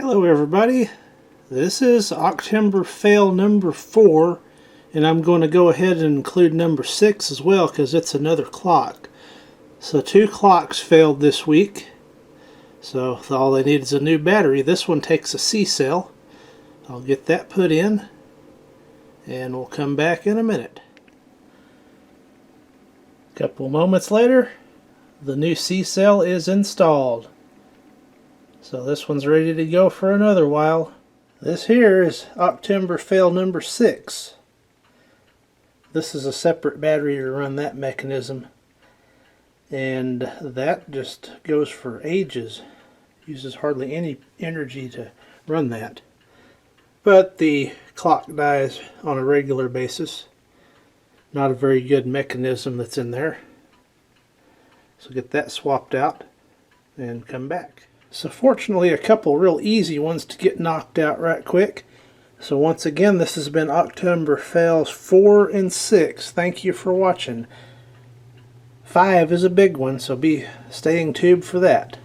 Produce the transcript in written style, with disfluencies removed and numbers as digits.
Hello everybody, this is Octember Fail number 4, and I'm going to go ahead and include number 6 as well because it's another clock. So 2 clocks failed this week, so all they need is a new battery. This one takes a C cell. I'll get that put in and we'll come back in a minute. A couple moments later, the new C cell is installed. So this one's ready to go for another while. This here is Octember Fail number 6. This is a separate battery to run that mechanism. And that just goes for ages. Uses hardly any energy to run that. But the clock dies on a regular basis. Not a very good mechanism that's in there. So get that swapped out and come back. So fortunately a couple real easy ones to get knocked out right quick. So once again, this has been Octember Fails 4 and 6. Thank you for watching. 5 is a big one, so be staying tuned for that.